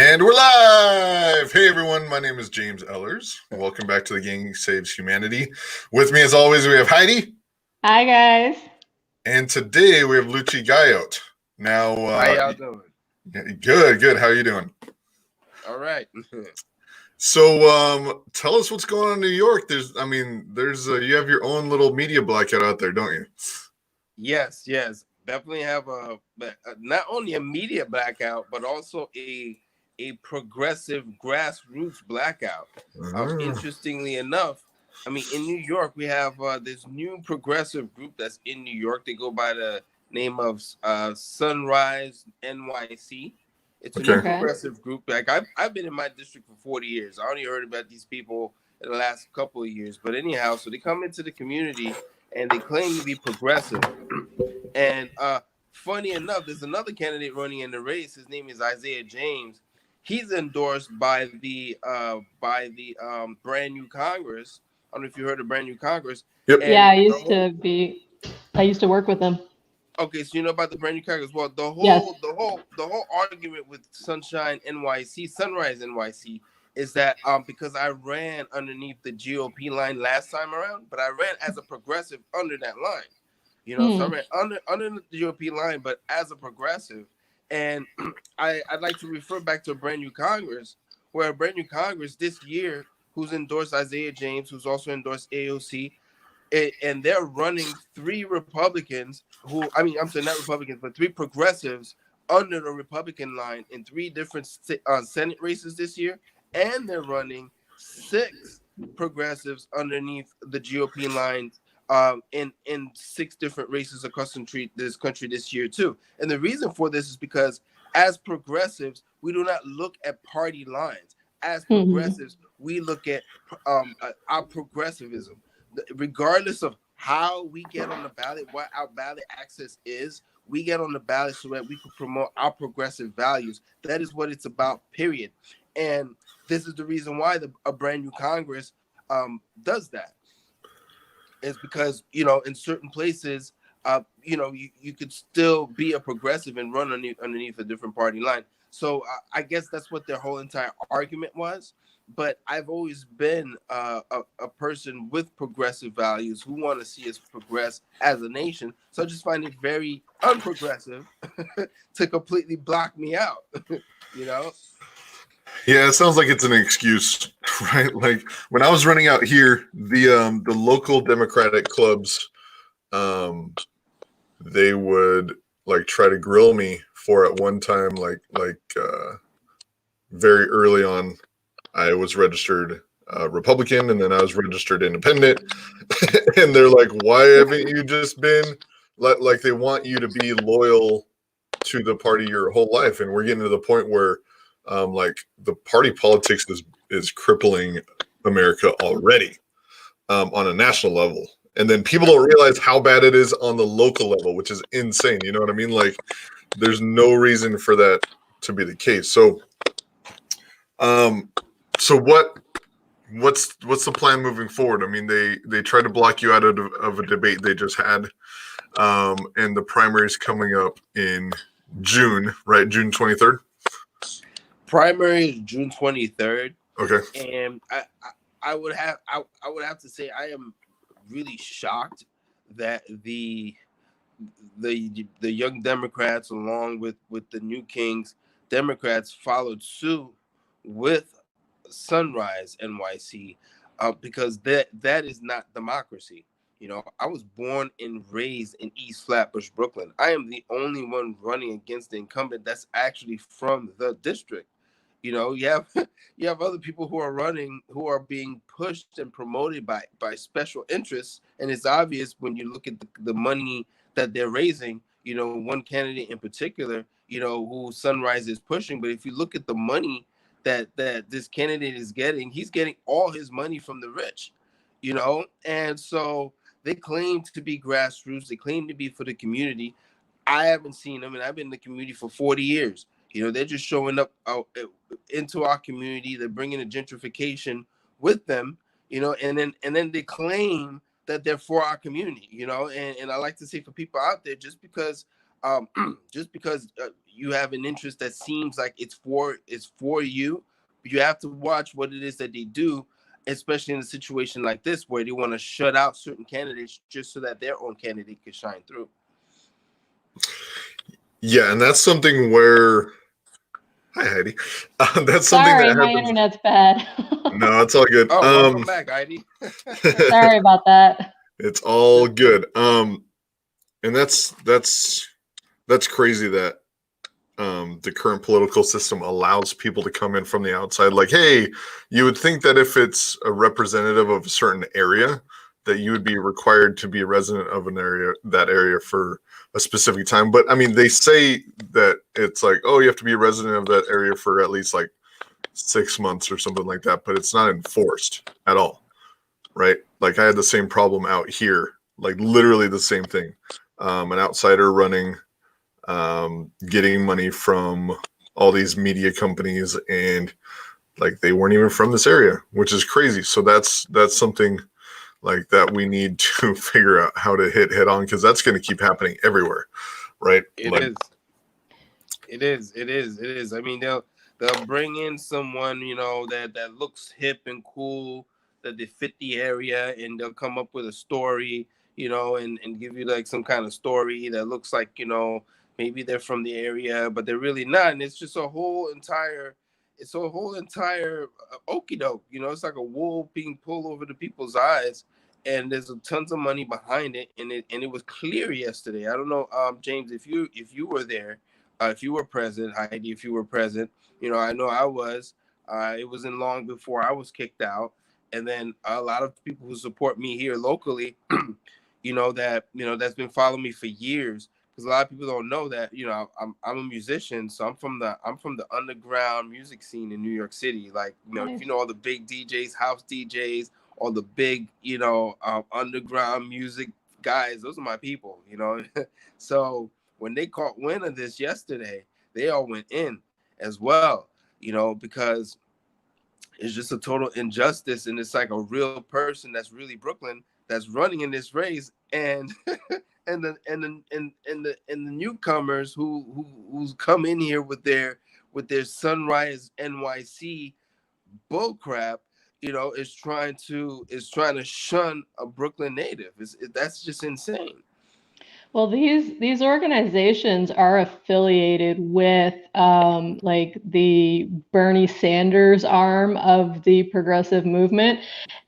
And we're live! Hey everyone, my name is James Ellers. Welcome back to The Gang Saves Humanity. With me as always, we have Heidi. Hi guys. And today we have Lutchi Gayot. Now, how y'all doing? Good. How are you doing? All right. So, tell us what's going on in New York. You have your own little media blackout out there, don't you? Yes. Definitely have not only a media blackout, but also a progressive grassroots blackout. Interestingly enough, I mean, in New York, we have this new progressive group that's in New York. They go by the name of Sunrise NYC. It's a new progressive group. Like I've been in my district for 40 years. I only heard about these people in the last couple of years. But anyhow, so they come into the community and they claim to be progressive. And funny enough, there's another candidate running in the race. His name is Isaiah James. He's endorsed by the brand new Congress. I don't know if you heard of brand new Congress. Yep. Yeah, I used to work with them. Okay, so you know about the brand new Congress. Well, the whole argument with Sunrise NYC is that because I ran underneath the GOP line last time around, but I ran as a progressive under that line. So I ran under the GOP line, but as a progressive. And I'd like to refer back to a brand new Congress, where a brand new Congress this year, who's endorsed Isaiah James, who's also endorsed AOC, and they're running three Republicans not Republicans, but three progressives under the Republican line in three different Senate races this year. And they're running six progressives underneath the GOP lines in six different races across this country this year too. And the reason for this is because as progressives, we do not look at party lines. As progressives, we look at our progressivism. Regardless of how we get on the ballot, what our ballot access is, we get on the ballot so that we can promote our progressive values. That is what it's about, period. And this is the reason why a brand new Congress does that. It's because, in certain places, you could still be a progressive and run underneath a different party line. So I guess that's what their whole entire argument was. But I've always been a person with progressive values who want to see us progress as a nation. So I just find it very unprogressive to completely block me out, Yeah, it sounds like it's an excuse, right? Like when I was running out here, the local Democratic clubs, they would try to grill me for at one time, very early on. I was registered Republican, and then I was registered Independent. And they're like, "Why haven't you just been like?" They want you to be loyal to the party your whole life, and we're getting to the point where, the party politics is crippling America already on a national level, and then people don't realize how bad it is on the local level, which is insane. You know what I mean? Like, there's no reason for that to be the case. So, what's the plan moving forward? I mean, they tried to block you out of a debate they just had, and the primary is coming up in June, right? June 23rd. Primary is June 23rd. Okay. And I would have to say I am really shocked that the young Democrats, along with the New Kings Democrats, followed suit with Sunrise NYC, because that is not democracy. I was born and raised in East Flatbush, Brooklyn. I am the only one running against the incumbent that's actually from the district. You have other people who are running, who are being pushed and promoted by special interests, and it's obvious when you look at the money that they're raising. One candidate in particular, who Sunrise is pushing. But if you look at the money that this candidate is getting, he's getting all his money from the rich, and so they claim to be grassroots. They claim to be for the community. I haven't seen them, and I've been in the community for 40 years. They're just showing up into our community. They're bringing the gentrification with them, and then they claim that they're for our community, and I like to say for people out there, just because you have an interest that seems like it's for you, but you have to watch what it is that they do, especially in a situation like this where they want to shut out certain candidates just so that their own candidate can shine through. Yeah, and that's something where, hi Heidi, that's something Sorry, that my happens. internet's bad. No, it's all good. Oh, welcome back, Heidi. Sorry about that. It's all good. And that's crazy that the current political system allows people to come in from the outside. Like, hey, you would think that if it's a representative of a certain area, that you would be required to be a resident of that area for a specific time. But I mean, they say that it's like, oh, you have to be a resident of that area for at least like 6 months or something like that, but it's not enforced at all, right? Like I had the same problem out here, like literally the same thing. An outsider running, getting money from all these media companies, and like they weren't even from this area, which is crazy. So that's something like that we need to figure out how to hit head on, because that's going to keep happening everywhere, right? It is. I mean, they'll bring in someone, you know, that looks hip and cool, that they fit the area, and they'll come up with a story, you know, and give you like some kind of story that looks like, you know, maybe they're from the area, but they're really not. And it's just a whole entire okie doke, you know, it's like a wool being pulled over the people's eyes. And there's tons of money behind it, and it was clear yesterday. I don't know, James, if you were there, if you were present, Heidi, if you were present, you know I was. It wasn't long before I was kicked out, and then a lot of people who support me here locally, that's been following me for years. Because a lot of people don't know that, you know, I'm a musician, so I'm from the underground music scene in New York City. Like, you know, if you know all the big DJs, house DJs, all the big, you know, underground music guys, those are my people, you know. So when they caught wind of this yesterday, they all went in as well, you know, because it's just a total injustice, and it's like a real person that's really Brooklyn that's running in this race, and and the newcomers who's come in here with their Sunrise NYC bullcrap, you know, is trying to shun a Brooklyn native. That's just insane. Well, these organizations are affiliated with like the Bernie Sanders arm of the progressive movement,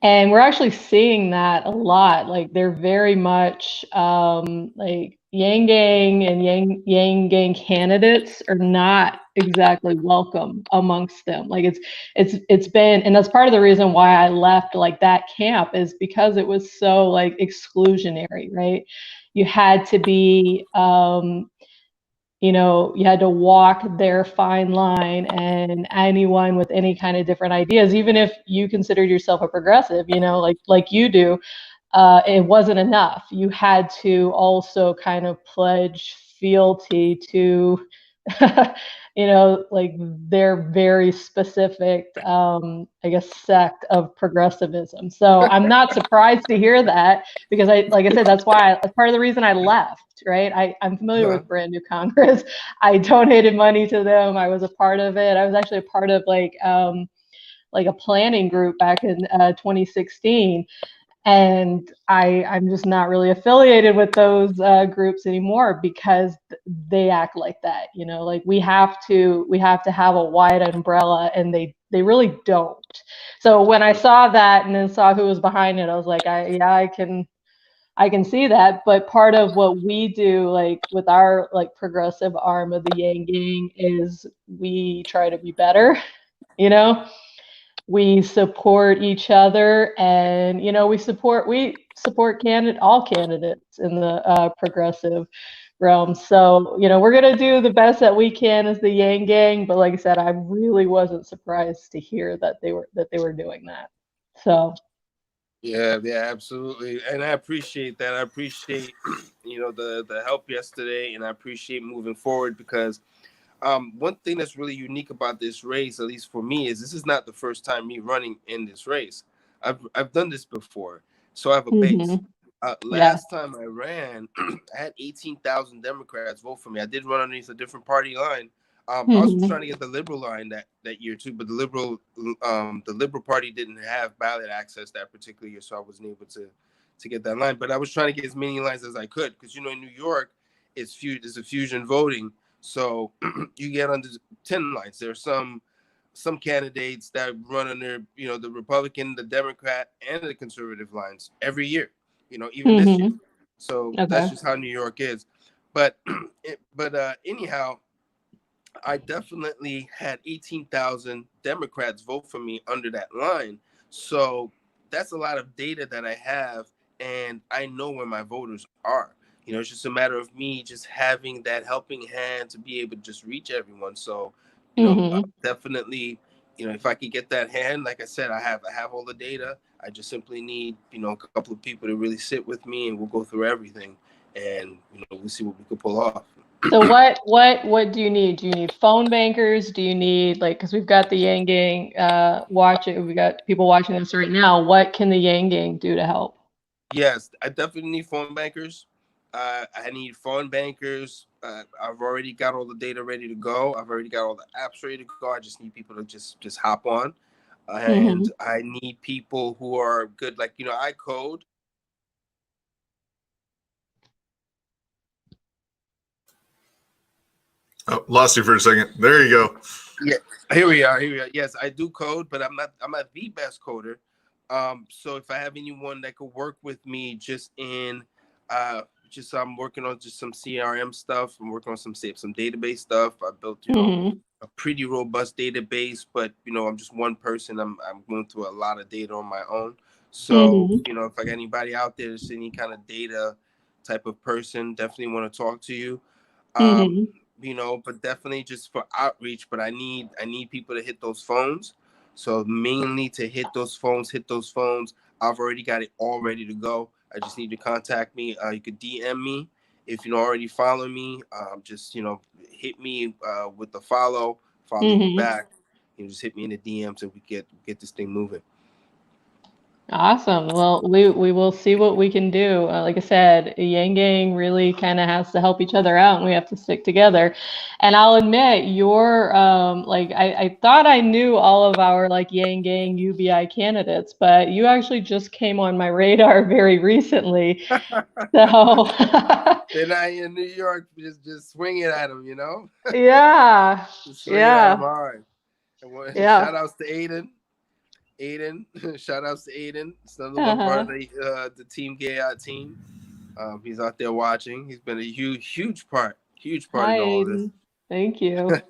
and we're actually seeing that a lot. Like they're very much like Yang Gang and Yang Gang candidates are not exactly welcome amongst them. Like it's been, and that's part of the reason why I left like that camp, is because it was so like exclusionary, right? You had to be, you know, you had to walk their fine line, and anyone with any kind of different ideas, even if you considered yourself a progressive, you know, like you do, it wasn't enough. You had to also kind of pledge fealty to, you know, like their very specific, I guess, sect of progressivism. So I'm not surprised to hear that, because like I said, that's part of the reason I left, right? I'm familiar with Brand New Congress. I donated money to them. I was a part of it. I was actually a part of like a planning group back in 2016. And I'm just not really affiliated with those groups anymore, because they act like that, you know, like we have to have a wide umbrella, and they really don't. So when I saw that and then saw who was behind it, I was like, I can see that. But part of what we do, like with our like progressive arm of the Yang Gang, is we try to be better, you know. We support each other, and you know, we support all candidates in the progressive realm. So you know, we're gonna do the best that we can as the Yang Gang. But like I said, I really wasn't surprised to hear that they were doing that. So yeah, absolutely, and I appreciate that. I appreciate you know the help yesterday, and I appreciate moving forward, because one thing that's really unique about this race, at least for me, is this is not the first time me running in this race. I've done this before, so I have a base. Last time I ran, I had 18,000 Democrats vote for me. I did run underneath a different party line. I was trying to get the Liberal line that year too, but the Liberal Party didn't have ballot access that particular year, so I wasn't able to get that line. But I was trying to get as many lines as I could because in New York, it's a fusion voting, so you get under 10 lines. There's some candidates that run under the Republican, the Democrat, and the conservative lines every year. Even this year. So that's just how New York is. But anyhow, I definitely had 18,000 Democrats vote for me under that line. So that's a lot of data that I have, and I know where my voters are. It's just a matter of me just having that helping hand to be able to just reach everyone. So, definitely, if I could get that hand, like I said, I have all the data. I just simply need, a couple of people to really sit with me, and we'll go through everything, and we'll see what we can pull off. So what do you need? Do you need phone bankers? Do you need because we've got the Yang Gang watching, we got people watching this right now. What can the Yang Gang do to help? Yes, I definitely need phone bankers. I need phone bankers. I've already got all the data ready to go. I've already got all the apps ready to go. I just need people to just hop on, and I need people who are good. I code. Oh, lost you for a second. There you go. Yeah, here we are. Yes, I do code, but I'm not the best coder. So if I have anyone that could work with me, I'm working on just some CRM stuff. I'm working on some database stuff. I built a pretty robust database, but I'm just one person. I'm going through a lot of data on my own. So if I got anybody out there that's any kind of data type of person, definitely want to talk to you. But definitely just for outreach. But I need people to hit those phones. So mainly to hit those phones. I've already got it all ready to go. I just need to contact me. You could DM me if you already follow me. Just hit me with the follow you back. Just hit me in the DM so we get this thing moving. Awesome. Well, we will see what we can do. Like I said, Yang Gang really kind of has to help each other out, and we have to stick together. And I'll admit, you're I thought I knew all of our Yang Gang UBI candidates, but you actually just came on my radar very recently. So then I in New York just swinging at them, Yeah. Just swinging at them hard. Yeah. Shout outs to Aiden, shout outs to Aiden. It's another one part of the Team Gayot team. He's out there watching. He's been a huge part Hi, in all Aiden. of this. Thank you.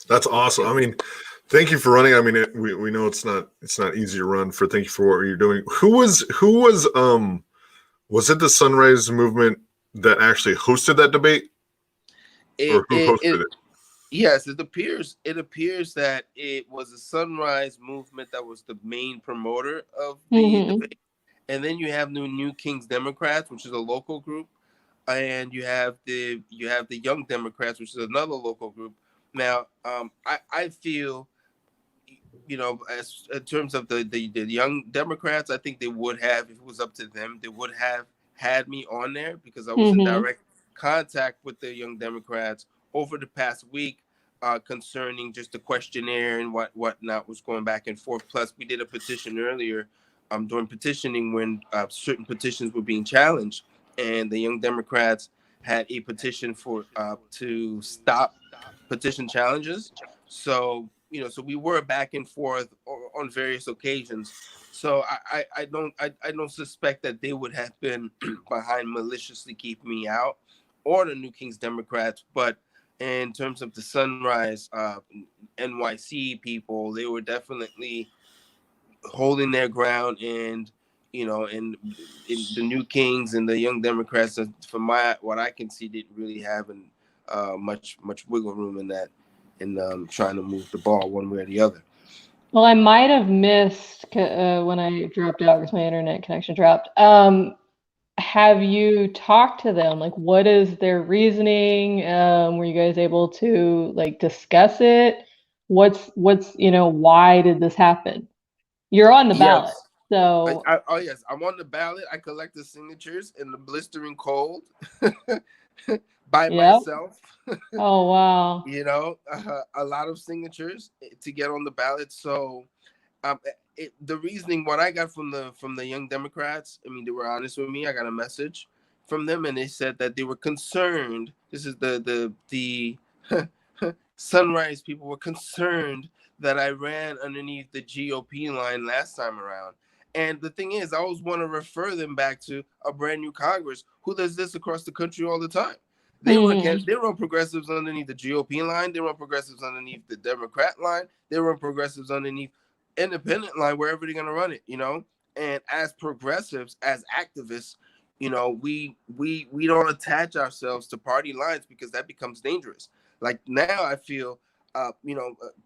That's awesome. I mean, thank you for running. I mean, we know it's not easy to run. Thank you for what you're doing. Who was it the Sunrise Movement that actually hosted that debate, or who hosted it? Yes, it appears that it was a Sunrise Movement that was the main promoter of the debate, and then you have New Kings Democrats, which is a local group, and you have the Young Democrats, which is another local group. Now, I feel, as in terms of the Young Democrats, I think they would have, if it was up to them, they would have had me on there because I was in direct contact with the Young Democrats over the past week concerning just the questionnaire and whatnot was going back and forth. Plus, we did a petition earlier during petitioning when certain petitions were being challenged, and the Young Democrats had a petition for to stop petition challenges. So so we were back and forth on various occasions. So I don't suspect that they would have been behind maliciously keeping me out, or the New Kings Democrats. But in terms of the Sunrise NYC people, they were definitely holding their ground, and and the New Kings and the Young Democrats, from what I can see, didn't really have much wiggle room in that, in trying to move the ball one way or the other. Well, I might have missed when I dropped out because my internet connection dropped. Have you talked to them? What is their reasoning? Were you guys able to discuss it? What's why did this happen? You're on the ballot. So Oh yes, I'm on the ballot. I collect the signatures in the blistering cold by yep. myself. Oh wow. You know, a lot of signatures to get on the ballot. So, the reasoning what I got from the Young Democrats, I mean, they were honest with me. I got a message from them, and they said that they were concerned. This is the Sunrise people were concerned that I ran underneath the GOP line last time around. And the thing is, I always want to refer them back to a brand new Congress who does this across the country all the time. They run progressives underneath the GOP line. They run progressives underneath the Democrat line. They run progressives underneath independent line, wherever they're gonna run it, you know. And as progressives, as activists, you know, we don't attach ourselves to party lines because that becomes dangerous. Like now, I feel,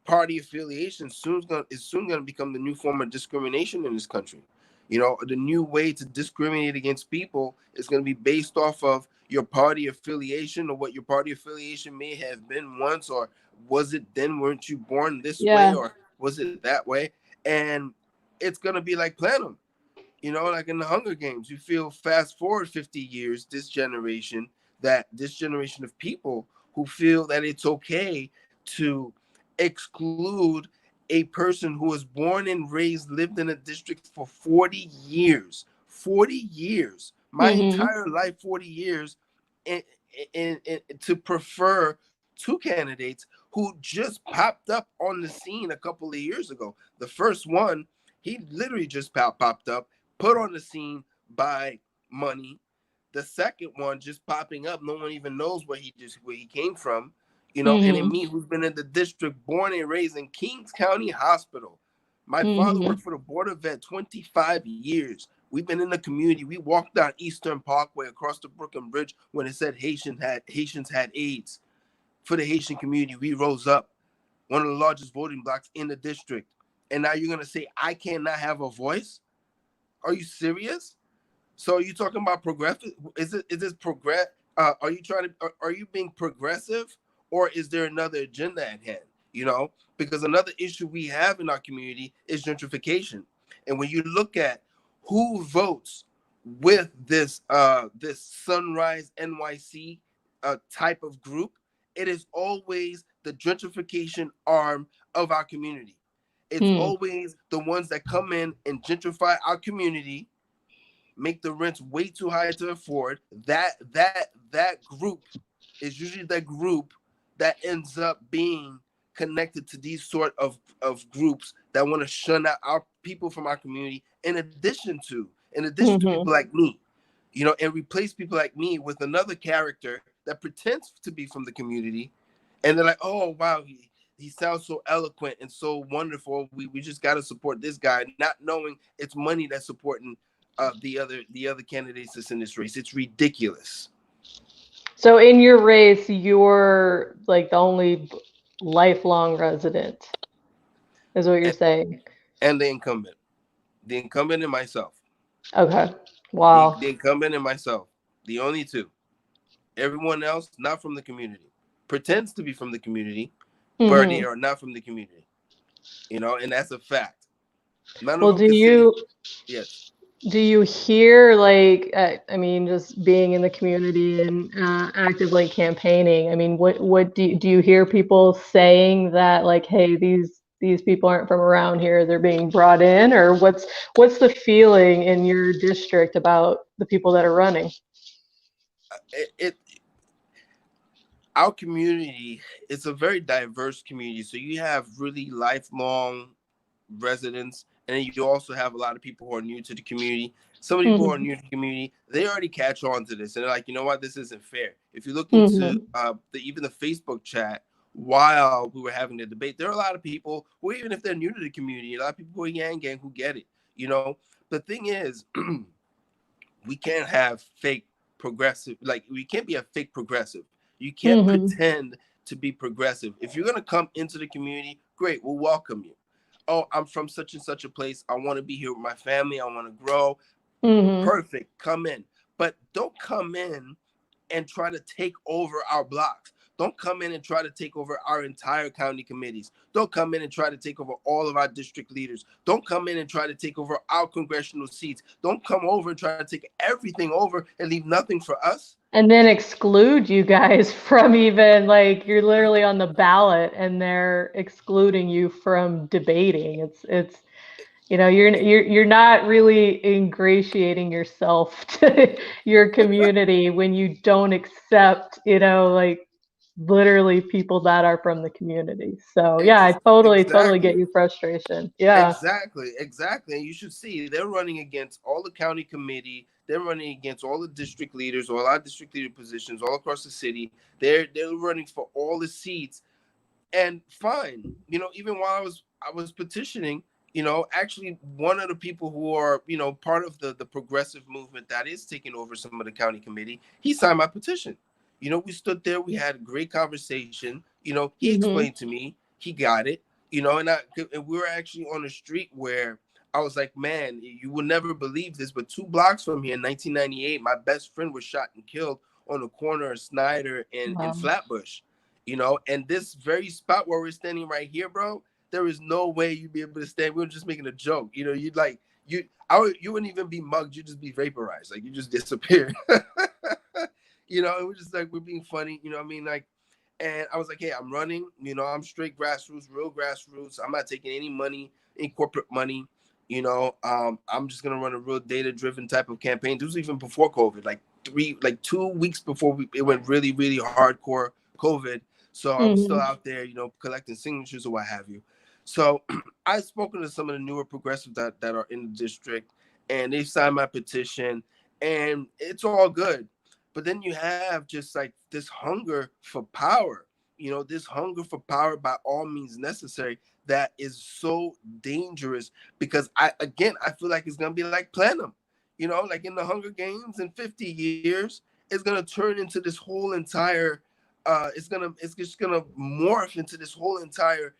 party affiliation is soon gonna become the new form of discrimination in this country. You know, the new way to discriminate against people is going to be based off of your party affiliation or what your party affiliation may have been once, or was it then weren't you born this way, Yeah. or was it that way? And it's going to be like plenum, you know, like in the Hunger Games. You feel fast forward 50 years, this generation of people who feel that it's okay to exclude a person who was born and raised, lived in a district for 40 years. 40 years. My entire life, 40 years, to prefer two candidates who just popped up on the scene a couple of years ago. The first one, he literally just popped up, put on the scene by money. The second one just popping up, no one even knows where he came from, you know. And in me, who's been in the district, born and raised in Kings County Hospital. My father worked for the Board of Vet 25 years. We've been in the community. We walked down Eastern Parkway across the Brooklyn Bridge when it said Haitians had AIDS. For the Haitian community, we rose up, one of the largest voting blocks in the district. And now you're gonna say I cannot have a voice? Are you serious? So are you talking about progressive? Is this progress? Are you trying to? Are you being progressive, or is there another agenda at hand? You know, because another issue we have in our community is gentrification. And when you look at who votes with this Sunrise NYC type of group, it is always the gentrification arm of our community. It's always the ones that come in and gentrify our community, make the rents way too high to afford. That group is usually the group that ends up being connected to these sort of groups that want to shun out our people from our community, in addition to people like me, you know, and replace people like me with another character that pretends to be from the community. And they're like, oh wow, he sounds so eloquent and so wonderful. We just got to support this guy, not knowing it's money that's supporting the other candidates that's in this race. It's ridiculous. So in your race, you're like the only lifelong resident, is what you're saying. And the incumbent and myself. Okay. The Wow. incumbent and myself, the only two. Everyone else not from the community, pretends to be from the community, but they are not from the community. You know, and that's a fact. None of Well, them can say yes. do you hear like I mean, just being in the community and actively campaigning, I mean, what do you hear people saying that like, hey, these people aren't from around here, they're being brought in, or what's the feeling in your district about the people that are running? It our community, it's a very diverse community. So you have really lifelong residents, and then you also have a lot of people who are new to the community. Some people who are new to the community, they already catch on to this, and they're like, you know what, this isn't fair. If you look into even the Facebook chat while we were having the debate, there are a lot of people who, even if they're new to the community, a lot of people who are yang gang who get it. You know, the thing is, we can't have fake progressive. Like, we can't be a fake progressive. You can't pretend to be progressive. If you're gonna come into the community, great, we'll welcome you. Oh, I'm from such and such a place. I want to be here with my family. I want to grow. Perfect. Come in. But don't come in and try to take over our blocks. Don't come in and try to take over our entire county committees. Don't come in and try to take over all of our district leaders. Don't come in and try to take over our congressional seats. Don't come over and try to take everything over and leave nothing for us. And then exclude you guys from even, like, you're literally on the ballot and they're excluding you from debating. It's you know, you're not really ingratiating yourself to your community when you don't accept, you know, like, literally people that are from the community. So yeah, I totally get your frustration. Yeah. Exactly. And you should see they're running against all the county committee. They're running against all the district leaders, all our district leader positions all across the city. They're running for all the seats. And fine, you know, even while I was petitioning, you know, actually one of the people who are, you know, part of the progressive movement that is taking over some of the county committee, he signed my petition. You know, we stood there, we had a great conversation. You know, he explained to me, he got it, you know, and we were actually on a street where I was like, man, you will never believe this, but 2 blocks from here in 1998, my best friend was shot and killed on the corner of Snyder and Flatbush, you know, and this very spot where we're standing right here, bro, there is no way you'd be able to stand. We were just making a joke, you know, you wouldn't even be mugged, you'd just be vaporized, like you just disappear. You know, it was just like, we're being funny, you know what I mean? Like, and I was like, hey, I'm running, you know, I'm straight grassroots, real grassroots. I'm not taking any money, any corporate money, you know. I'm just gonna run a real data-driven type of campaign. This was even before COVID, like 2 weeks before it went really, really hardcore COVID. So I was still out there, you know, collecting signatures or what have you. So I've spoken to some of the newer progressives that are in the district, and they signed my petition, and it's all good. But then you have just like this hunger for power, you know, this hunger for power by all means necessary that is so dangerous, because I feel like it's going to be like Plenum, you know, like in the Hunger Games in 50 years, it's going to turn into this whole entire, it's just going to morph into this whole entire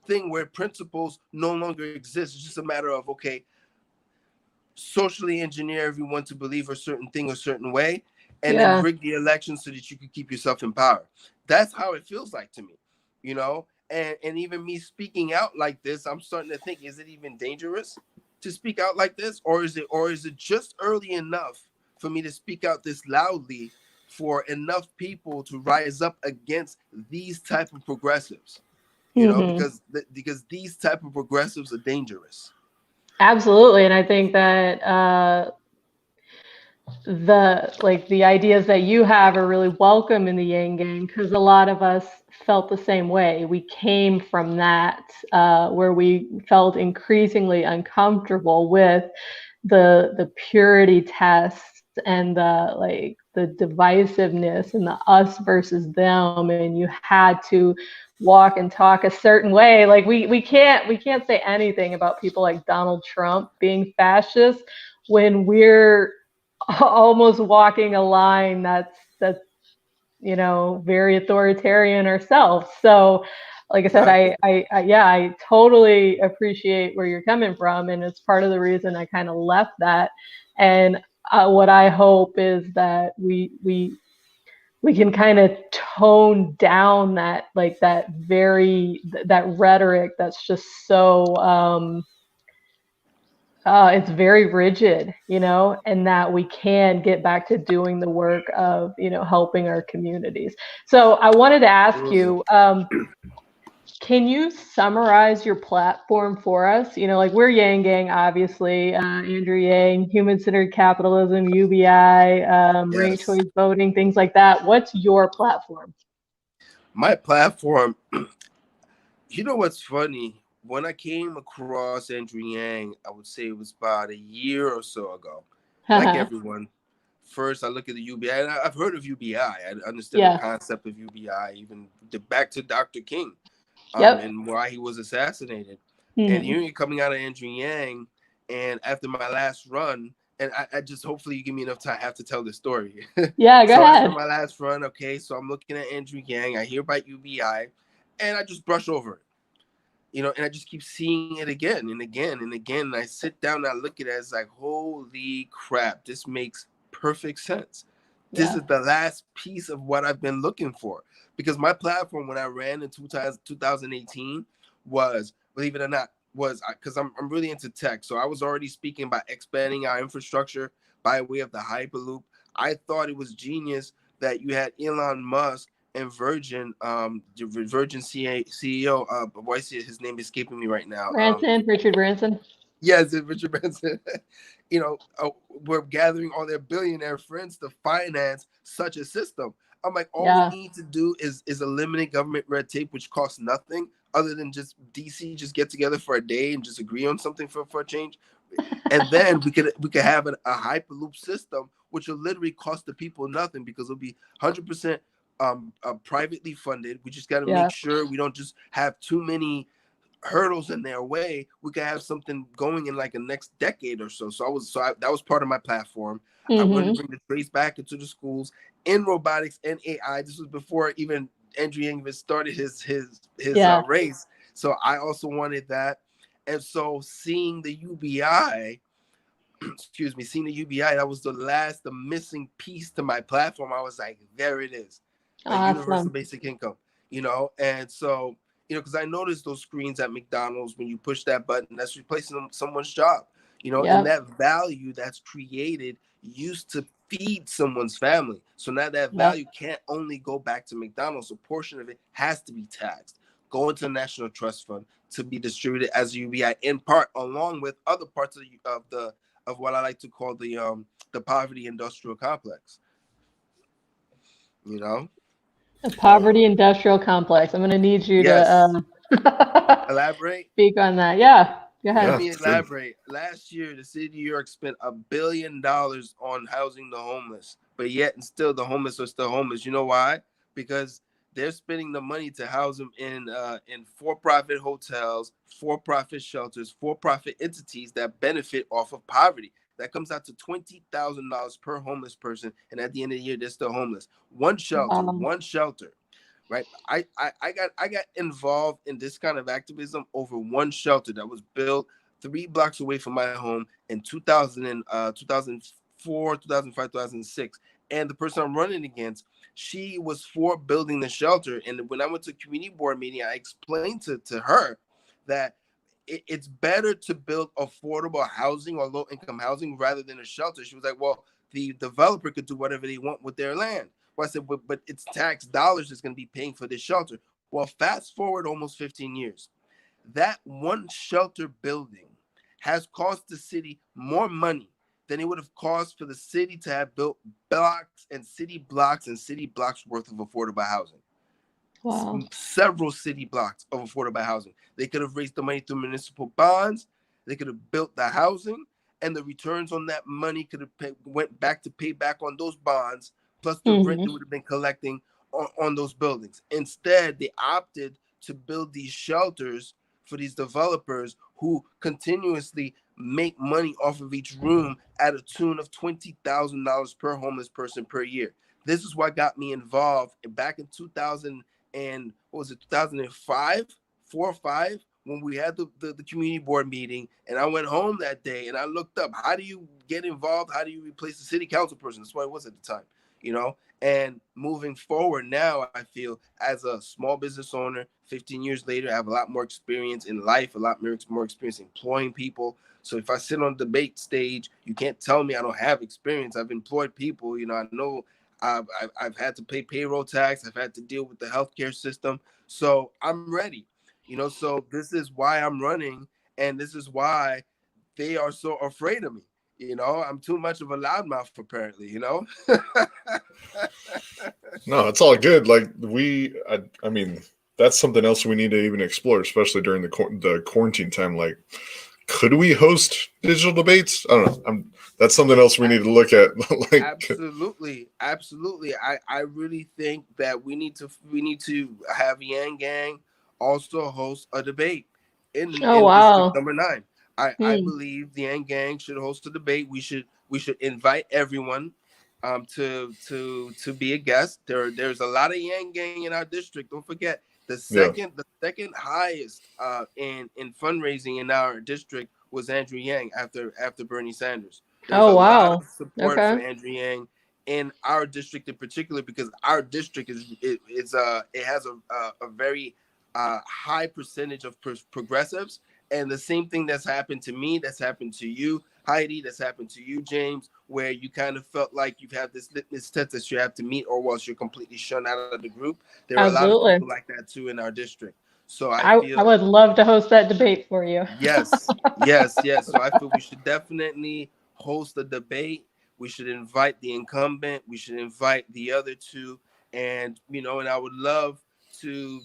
thing where principles no longer exist. It's just a matter of, okay, socially engineer everyone to believe a certain thing a certain way, and then rig the election so that you can keep yourself in power. That's how it feels like to me, you know. And even me speaking out like this, I'm starting to think, is it even dangerous to speak out like this, or is it just early enough for me to speak out this loudly for enough people to rise up against these type of progressives, you know, because these type of progressives are dangerous. Absolutely. And I think that the ideas that you have are really welcome in the Yang Gang, because a lot of us felt the same way. We came from that, where we felt increasingly uncomfortable with the purity tests and the divisiveness and the us versus them, and you had to walk and talk a certain way. Like we can't say anything about people like Donald Trump being fascist when we're almost walking a line that's you know, very authoritarian ourselves. So like I said, I totally appreciate where you're coming from, and it's part of the reason I kind of left that. And what I hope is that we can kind of tone down that, like, that rhetoric that's just so it's very rigid, you know, and that we can get back to doing the work of, you know, helping our communities. So I wanted to ask you, can you summarize your platform for us? You know, like, we're Yang Gang, obviously, Andrew Yang, human-centered capitalism, UBI, ranked choice voting, things like that. What's your platform? My platform, you know what's funny? When I came across Andrew Yang, I would say it was about a year or so ago. Like everyone, first I look at the UBI, and I've heard of UBI. I understand the concept of UBI, even back to Dr. King, and why he was assassinated. And hearing it coming out of Andrew Yang, and after my last run, and I just, hopefully you give me enough time, I have to tell this story. Yeah, go ahead. After my last run, okay, so I'm looking at Andrew Yang, I hear about UBI, and I just brush over it. You know, and I just keep seeing it again and again and again. And I sit down and I look at it as like, holy crap, this makes perfect sense. This is the last piece of what I've been looking for. because my platform when I ran in 2018 was, believe it or not, was because I'm really into tech. So I was already speaking about expanding our infrastructure by way of the Hyperloop. I thought it was genius that you had Elon Musk and Virgin, Virgin CEO, why is his name escaping me right now? Richard Branson. Yes, Richard Branson. We're gathering all their billionaire friends to finance such a system. I'm like, all we need to do is eliminate government red tape, which costs nothing other than just DC just get together for a day and just agree on something for a change. And then we could have a Hyperloop system, which will literally cost the people nothing because it'll be 100% privately funded. We just got to make sure we don't just have too many hurdles in their way. We could have something going in like the next decade or so. That was part of my platform. I wanted to bring the trace back into the schools in robotics and AI. This was before even Andrew Yang even started his race. So I also wanted that. And so seeing the UBI, that was the missing piece to my platform. I was like, there it is, a universal basic income, and so, because I noticed those screens at McDonald's, when you push that button, that's replacing someone's job, and that value that's created used to feed someone's family. So now that value can't only go back to McDonald's. A portion of it has to be taxed, go into the National Trust Fund to be distributed as a UBI in part, along with other parts of what I like to call the poverty industrial complex. The poverty industrial complex. I'm going to need you to elaborate. Speak on that. Yeah, go ahead. Let me elaborate. Last year, the city of New York spent $1 billion on housing the homeless, but yet and still the homeless are still homeless. You know why? Because they're spending the money to house them in for-profit hotels, for-profit shelters, for-profit entities that benefit off of poverty. That comes out to $20,000 per homeless person, and at the end of the year, they're still homeless. One shelter, right? I got involved in this kind of activism over one shelter that was built 3 blocks away from my home in 2004, 2005, 2006. And the person I'm running against, she was for building the shelter. And when I went to a community board meeting, I explained to her that it's better to build affordable housing or low-income housing rather than a shelter. She was like, well, the developer could do whatever they want with their land. Well, I said, but it's tax dollars that's going to be paying for this shelter. Well, fast forward almost 15 years. That one shelter building has cost the city more money than it would have cost for the city to have built blocks and city blocks worth of affordable housing. Wow. Several city blocks of affordable housing. They could have raised the money through municipal bonds. They could have built the housing, and the returns on that money could have went back to pay back on those bonds, plus the rent they would have been collecting on those buildings. Instead, they opted to build these shelters for these developers who continuously make money off of each room at a tune of $20,000 per homeless person per year. This is what got me involved back in 2005, 4 or 5, when we had the community board meeting, and I went home that day and I looked up, how do you get involved? How do you replace the city council person? That's what it was at the time, and moving forward now, I feel as a small business owner, 15 years later, I have a lot more experience in life, a lot more experience employing people. So if I sit on the debate stage, you can't tell me I don't have experience. I've employed people, I know I've had to pay payroll tax. I've had to deal with the healthcare system. So I'm ready, so this is why I'm running. And this is why they are so afraid of me. I'm too much of a loudmouth, apparently, No, it's all good. Like I mean, that's something else we need to even explore, especially during the quarantine time. Like, could we host digital debates? I don't know. That's something else we need to look at. Absolutely. I really think that we need to have Yang Gang also host a debate in District number 9. I believe the Yang Gang should host a debate. We should invite everyone to be a guest. There's a lot of Yang Gang in our district. Don't forget the second highest in fundraising in our district was Andrew Yang after Bernie Sanders. There's a lot of support for Andrew Yang in our district in particular, because our district it has a very high percentage of progressives. And the same thing that's happened to me, that's happened to you, Heidi, that's happened to you, James, where you kind of felt like you've had this litmus test that you have to meet, or else you're completely shunned out of the group. There are a lot of Absolutely. people like that too in our district. So I I would love to host that debate for you. Yes. So I feel we should definitely host a debate. We should invite the incumbent. We should invite the other two, and and I would love to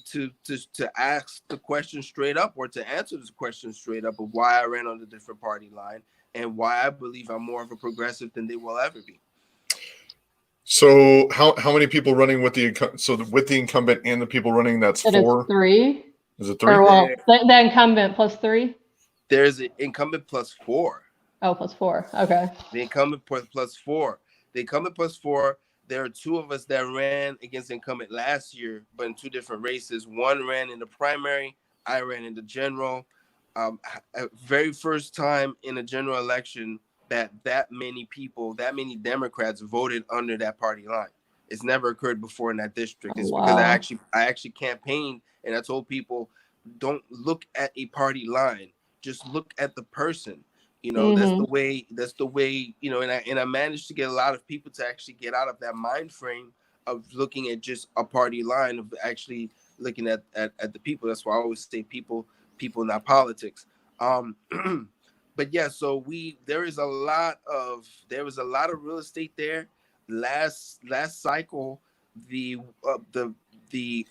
ask the question straight up, or to answer this question straight up, of why I ran on the different party line and why I believe I'm more of a progressive than they will ever be. So how many people running with the incumbent and the people running? That's 4. It's 3. Is it 3? Or, well, the incumbent plus 3. There's an incumbent plus 4. Oh, plus 4. Okay. The incumbent plus 4. The incumbent plus 4. There are 2 of us that ran against incumbent last year, but in 2 different races. One ran in the primary. I ran in the general. Very first time in a general election that many people, that many Democrats voted under that party line. It's never occurred before in that district. It's because I actually campaigned, and I told people, don't look at a party line, just look at the person. That's the way, and I managed to get a lot of people to actually get out of that mind frame of looking at just a party line, of actually looking at the people. That's why I always say people, not politics. But yeah, so there was a lot of real estate there. Last cycle, the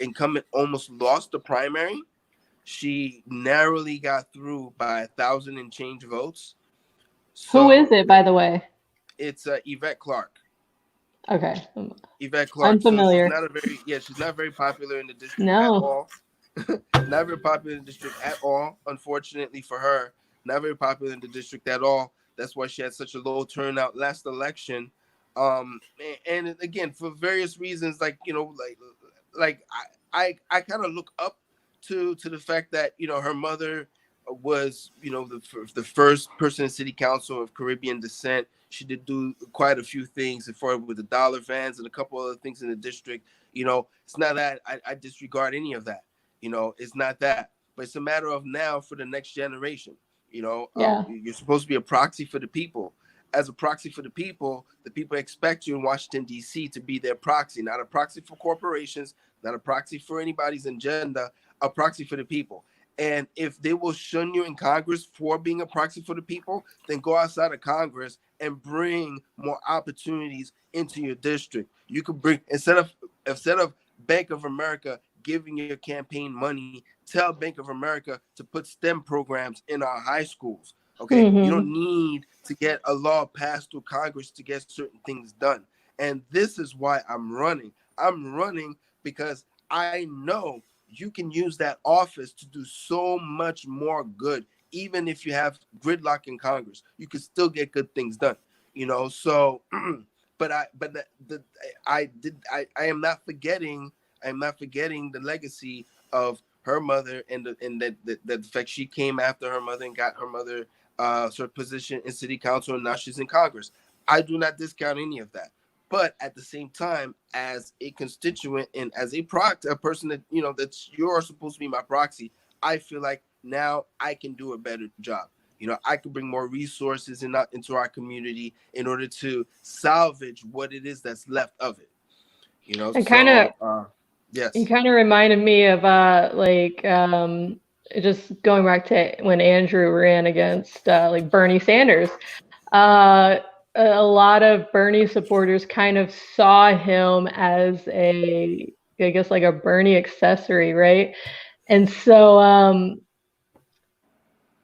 incumbent almost lost the primary. She narrowly got through by 1,000 and change votes. So, who is it, by the way? It's Yvette Clark. Okay. Yvette Clark. Unfamiliar. So she's not very popular in the district at all. Not very popular in the district at all. Unfortunately for her, not very popular in the district at all. That's why she had such a low turnout last election. And again, for various reasons, I kind of look up to the fact that her mother was the first person in city council of Caribbean descent. She did do quite a few things with the dollar vans and a couple other things in the district. It's not that I disregard any of that. It's not that, but it's a matter of now for the next generation. You're supposed to be a proxy for the people. As a proxy for the people expect you in Washington, D.C. to be their proxy, not a proxy for corporations, not a proxy for anybody's agenda, a proxy for the people. And if they will shun you in Congress for being a proxy for the people, then go outside of Congress and bring more opportunities into your district. You could bring, instead of Bank of America giving your campaign money, tell Bank of America to put STEM programs in our high schools. Okay, you don't need to get a law passed through Congress to get certain things done. And this is why I'm running. I'm running because I know you can use that office to do so much more good. Even if you have gridlock in Congress, you can still get good things done. So, but I am not forgetting. I'm not forgetting the legacy of her mother and the fact she came after her mother and got her mother sort of position in city council, and now she's in Congress. I do not discount any of that. But at the same time, as a constituent and as a person that that you're supposed to be my proxy, I feel like now I can do a better job. I can bring more resources into our community in order to salvage what it is that's left of it. Yes. You kind of reminded me of just going back to when Andrew ran against Bernie Sanders. A lot of Bernie supporters kind of saw him as a Bernie accessory, right? And so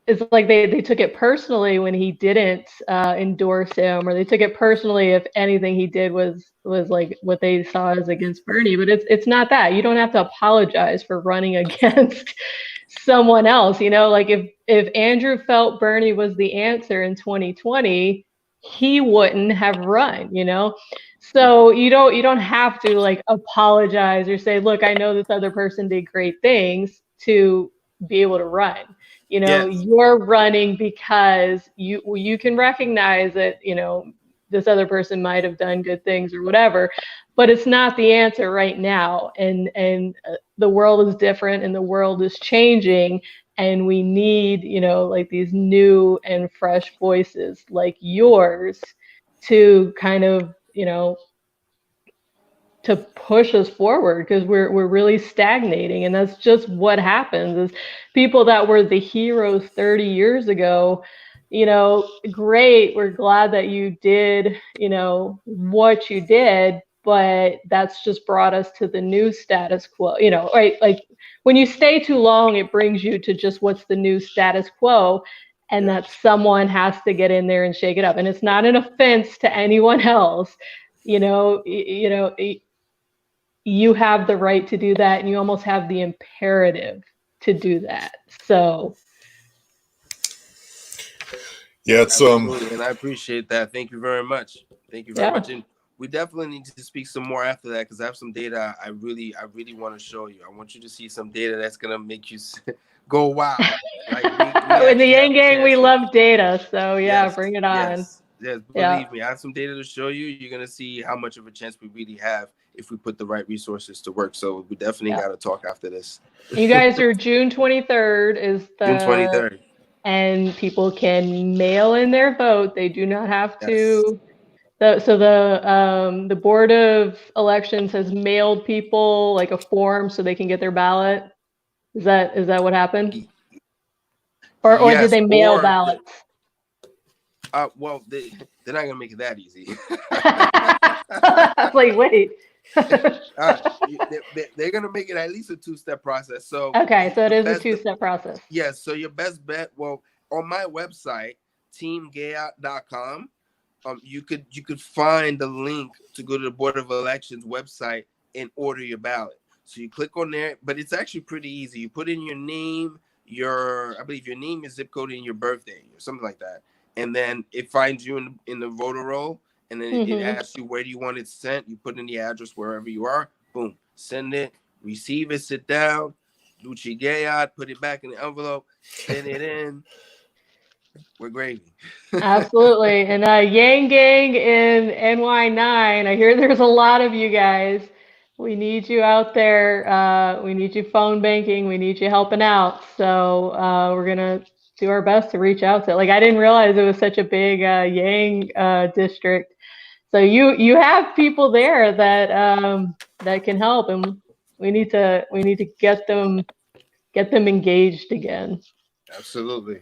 it's like they took it personally when he didn't endorse him, or they took it personally if anything he did was like what they saw as against Bernie. But it's not that. You don't have to apologize for running against someone else. Like if Andrew felt Bernie was the answer in 2020, he wouldn't have run. So you don't have to apologize or say, look, I know this other person did great things to be able to run. Yes. You're running because you can recognize that this other person might have done good things or whatever, but it's not the answer right now. And the world is different and the world is changing, and we need, like these new and fresh voices like yours to kind of, to push us forward, because we're really stagnating. And that's just what happens. Is people that were the heroes 30 years ago, great, we're glad that you did what you did, but that's just brought us to the new status quo, right? Like when you stay too long, it brings you to just what's the new status quo, and that someone has to get in there and shake it up. And it's not an offense to anyone else. You have the right to do that, and you almost have the imperative to do that. So yeah, it's absolutely, and I appreciate that. Thank you very much. Thank you very much. And we definitely need to speak some more after that, because I have some data I really want to show you. I want you to see some data that's gonna make you go wow. Like in the Yang Gang, we love data, so yes, bring it on. Yes, believe me, I have some data to show you. You're gonna see how much of a chance we really have if we put the right resources to work. So we definitely got to talk after this. You guys are June 23rd is the June 23rd, and people can mail in their vote. They do not have to. So the Board of Elections has mailed people like a form so they can get their ballot. Is that what happened? Or yes, did they mail ballots? Well, they're not gonna make it that easy. I was like, wait. They're gonna make it at least a two-step process. So okay, so it is a two-step process. Yes. So your best bet, well, on my website, teamgayot.com, you could find the link to go to the Board of Elections website and order your ballot. So you click on there, but it's actually pretty easy. You put in your name, I believe your name, your zip code, and your birthday or something like that. And then it finds you in the voter roll, and then it asks you where do you want it sent. You put in the address wherever you are. Boom, send it, receive it, sit down, Lutchi Gayot, put it back in the envelope, send it in. We're gravy. Absolutely. And Yang Gang in NY9, I hear there's a lot of you guys. We need you out there. We need you phone banking. We need you helping out. So we're going to do our best to reach out to. Like, I didn't realize it was such a big Yang district. So you have people there that can help, and we need to get them engaged again. Absolutely.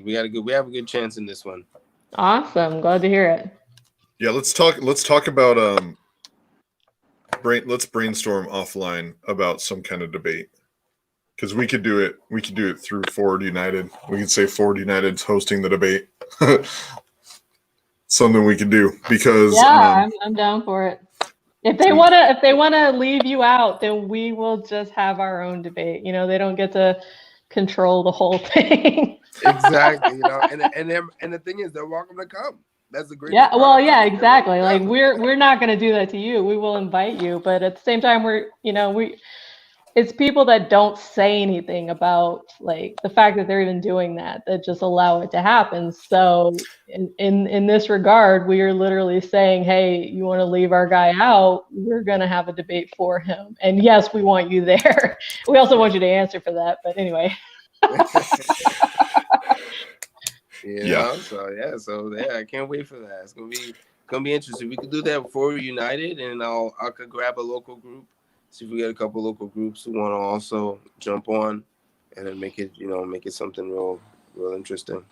We have a good chance in this one. Awesome. Glad to hear it. Yeah, let's talk about let's brainstorm offline about some kind of debate. Because we could do it through Forward United. We could say Forward United's hosting the debate. Something we could do, because I'm down for it. If they wanna leave you out, then we will just have our own debate. They don't get to control the whole thing. Exactly. And the thing is, they're welcome to come. That's the great. Yeah. Well, yeah, exactly. Like we're not going to do that to you. We will invite you, but at the same time, it's people that don't say anything about like the fact that they're even doing that just allow it to happen. So in this regard, we are literally saying, hey, you want to leave our guy out? We're going to have a debate for him. And yes, we want you there. We also want you to answer for that. But anyway. So I can't wait for that. It's gonna be interesting. We could do that before we're united, and I could grab a local group. See if we get a couple local groups who want to also jump on, and then make it something real interesting.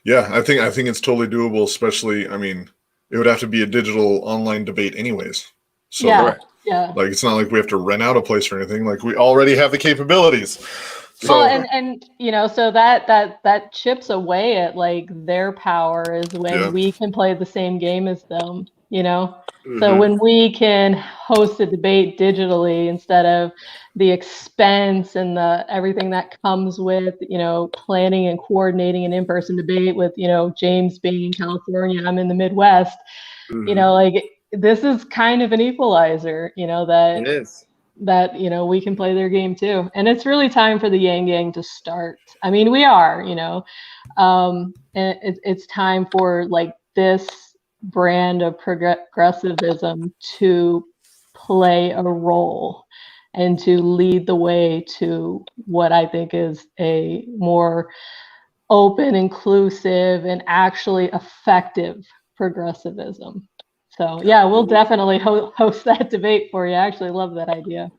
Yeah, I think it's totally doable. Especially, I mean, it would have to be a digital online debate, anyways. So, yeah. Like, it's not like we have to rent out a place or anything. Like, we already have the capabilities. So, well, and so that chips away at like their power is when we can play the same game as them. So when we can host a debate digitally instead of the expense and the everything that comes with, planning and coordinating an in-person debate with, James being in California, I'm in the Midwest, like this is kind of an equalizer, that it is. That, we can play their game too. And it's really time for the Yang Gang to start. I mean, we are, and it's time for like this brand of progressivism to play a role and to lead the way to what I think is a more open, inclusive, and actually effective progressivism. So yeah, we'll definitely host that debate for you. I actually love that idea.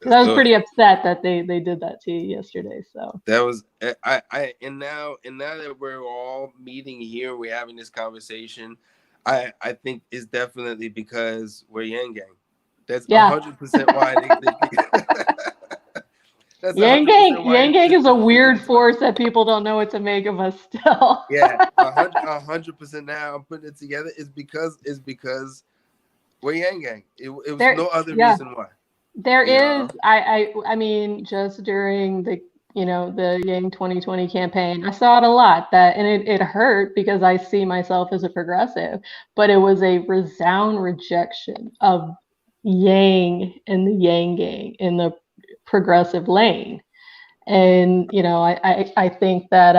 Because I was pretty upset that they did that to you yesterday. So that was and now that we're all meeting here, we're having this conversation. I think it's definitely because we're Yang Gang. That's 100% why that's Yang Gang is a weird force that people don't know what to make of us still. Yeah, 100% now I'm putting it together is because we're Yang Gang. It was no other reason why. There is, I mean, just during the Yang 2020 campaign, I saw it a lot and it hurt because I see myself as a progressive, but it was a resound rejection of Yang and the Yang Gang in the progressive lane. And, I think that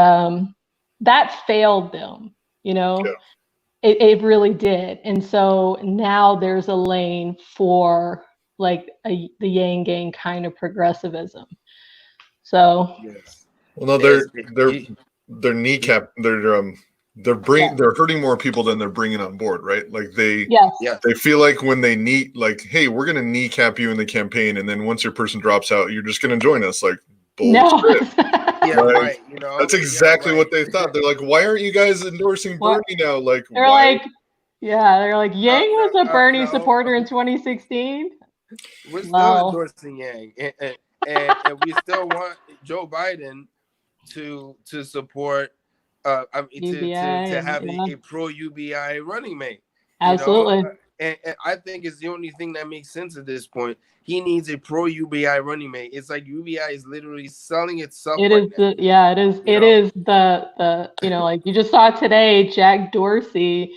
that failed them, It really did. And so now there's a lane for like the Yang Gang kind of progressivism. So yes. Well, no, they're kneecap. They're hurting more people than they're bringing on board, right? Like they feel like when they hey, we're gonna kneecap you in the campaign, and then once your person drops out, you're just gonna join us. Like bullshit. No. Right. That's exactly what they thought. They're like, why aren't you guys endorsing Bernie now? Like they're like Yang was a Bernie supporter in 2016. We're still endorsing Yang, and we still want Joe Biden to support to have a pro UBI running mate. Absolutely. And I think it's the only thing that makes sense at this point. He needs a pro UBI running mate. It's like UBI is literally selling itself. It is the like you just saw today, Jack Dorsey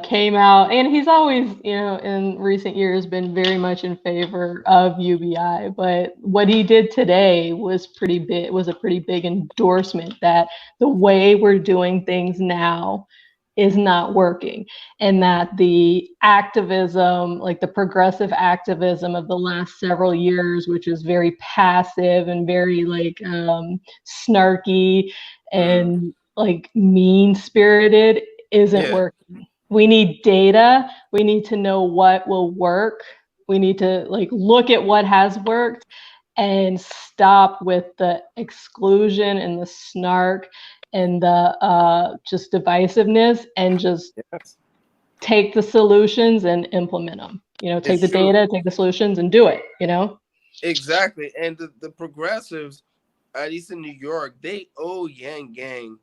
came out, and he's always, in recent years been very much in favor of UBI. But what he did today was pretty big. It was a pretty big endorsement that the way we're doing things now is not working, and that the activism, like the progressive activism of the last several years, which is very passive and very snarky and like mean-spirited, isn't working. We need data. We need to know what will work. We need to look at what has worked and stop with the exclusion and the snark and the just divisiveness, and just take the solutions and implement them. Take the data, take the solutions, and do it. Exactly. And the progressives, at least in New York, they owe Yang Gang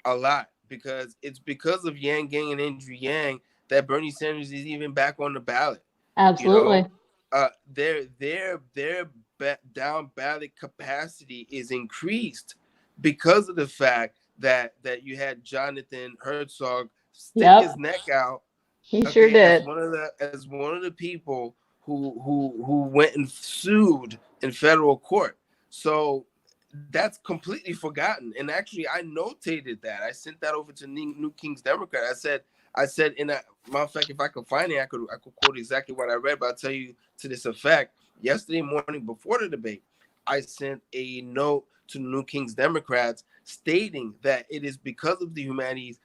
a lot, because it's because of Yang Gang and Andrew Yang that Bernie Sanders is even back on the ballot. Absolutely. Their down ballot capacity is increased because of the fact that you had Jonathan Herzog stick his neck out. He sure did. As one of the people who went and sued in federal court. So that's completely forgotten. And actually, I notated that. I sent that over to New King's Democrat. I said in a matter of fact, if I could find it, I could quote exactly what I read. But I'll tell you to this effect. Yesterday morning before the debate, I sent a note to New King's Democrats stating that it is because of the Humanity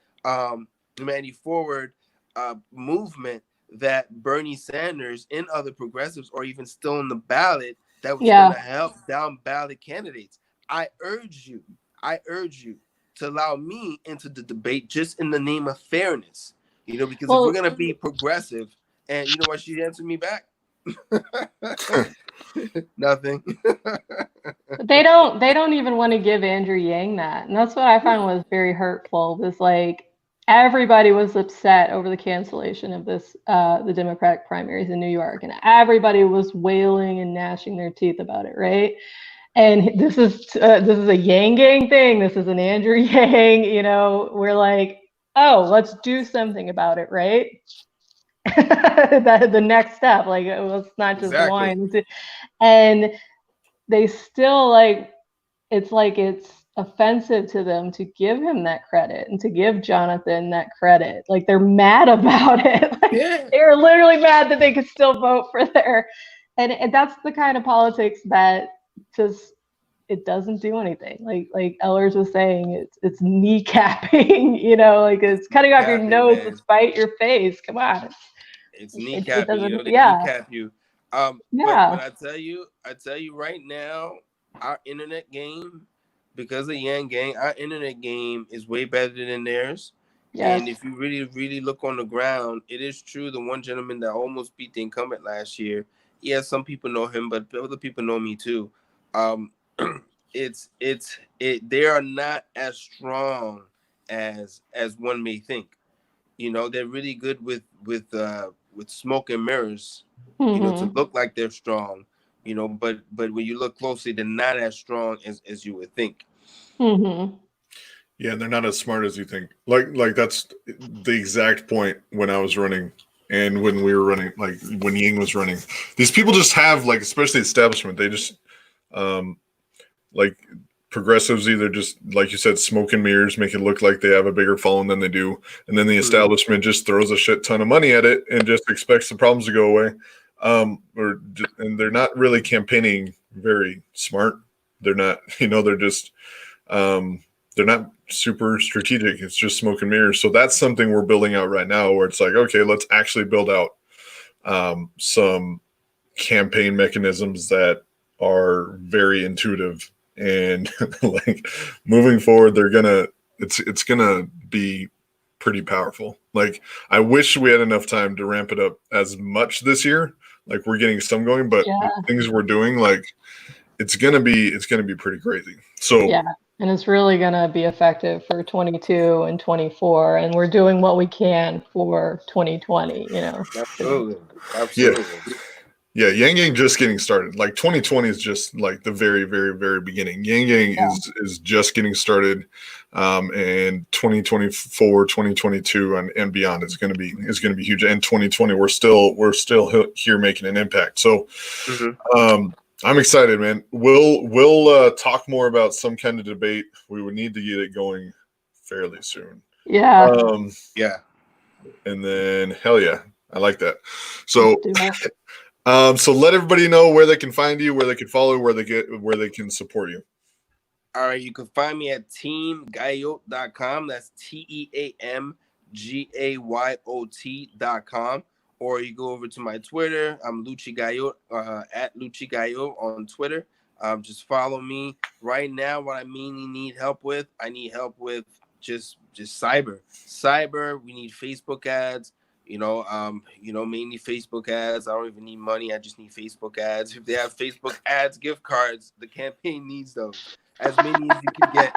Forward movement that Bernie Sanders and other progressives are even still on the ballot, that was going to help down ballot candidates. I urge you to allow me into the debate just in the name of fairness, because if we're going to be progressive, and you know what she answered me back? Nothing. They don't even want to give Andrew Yang that. And that's what I found was very hurtful. Was everybody was upset over the cancellation of this the Democratic primaries in New York, and everybody was wailing and gnashing their teeth about it, right? And this is a Yang Gang thing. This is an Andrew Yang. We're like, oh, let's do something about it, right? The next step, let's not just whine. And they still it's offensive to them to give him that credit and to give Jonathan that credit. Like, they're mad about it. Like, they're literally mad that they could still vote for their, and that's the kind of politics that just, it doesn't do anything. Like Ellers was saying, it's kneecapping, you know, like it's cutting off your nose to spite your face. Come on. It's kneecapping, you know, they yeah. kneecap you. Yeah. But I tell you right now, our internet game, because of Yang Gang, our internet game is way better than theirs. Yes. And if you really, really look on the ground, it is true. The one gentleman that almost beat the incumbent last year, yeah, some people know him, but other people know me too. They are not as strong as one may think. You know, they're really good with smoke and mirrors, you know, to look like they're strong, you know, but when you look closely, they're not as strong as you would think. Yeah, and they're not as smart as you think. Like that's the exact point when I was running and when we were running, like when Ying was running. These people just have, like, especially establishment, they just like progressives either just, like you said, smoke and mirrors, make it look like they have a bigger phone than they do, and then the establishment just throws a shit ton of money at it and just expects the problems to go away. And they're not really campaigning very smart. They're not, you know, they're just they're not super strategic. It's just smoke and mirrors. So that's something we're building out right now, where it's like, okay, let's actually build out some campaign mechanisms that are very intuitive. And like moving forward, it's gonna be pretty powerful. Like, I wish we had enough time to ramp it up as much this year. Like, we're getting some going, but the things we're doing, like, it's gonna be pretty crazy. So yeah, and it's really gonna be effective for 22 and 24, and we're doing what we can for 2020. You know, absolutely. Yeah, Yang Gang just getting started. Like, 2020 is just like the very, very, very beginning. Yang Gang is just getting started, and 2024, 2022, and beyond is going to be huge. And 2020, we're still here making an impact. So, I'm excited, man. We'll talk more about some kind of debate. We would need to get it going fairly soon. Yeah. And then, hell yeah, I like that. So. So let everybody know where they can find you, where they can follow, where they can support you. All right, you can find me at teamgayot.com. That's TEAMGAYOT.com. Or you go over to my Twitter. I'm Lutchi Gayot, at Lutchi Gayot on Twitter. Just follow me. Right now, what I mainly need help with, I need help with just cyber. We need Facebook ads. Mainly Facebook ads. I don't even need money. I just need Facebook ads. If they have Facebook ads, gift cards, the campaign needs those. As many as you can get.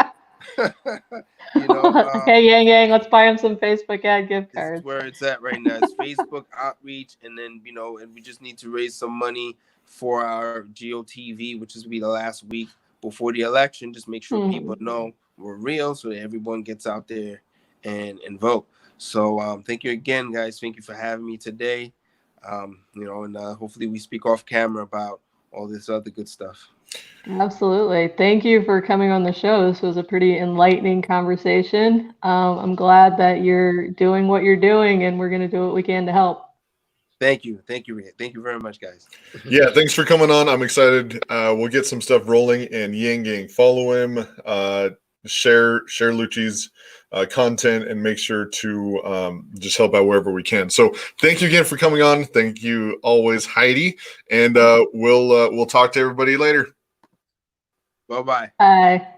Okay, Yang Gang, let's buy him some Facebook ad gift cards. That's where it's at right now. It's Facebook outreach, and then, and we just need to raise some money for our GOTV, which is going to be the last week before the election. Just make sure people know we're real, so that everyone gets out there and vote. So thank you again, guys. Thank you for having me today. And hopefully we speak off camera about all this other good stuff. Absolutely. Thank you for coming on the show. This was a pretty enlightening conversation. I'm glad that you're doing what you're doing, and we're going to do what we can to help. Thank you. Thank you, Rick. Thank you very much, guys. Yeah, thanks for coming on. I'm excited. We'll get some stuff rolling, and Yang Gang, follow him, share Lutchi's content, and make sure to just help out wherever we can. So thank you again for coming on. Thank you always, Heidi, and we'll talk to everybody later. Bye-bye. Bye.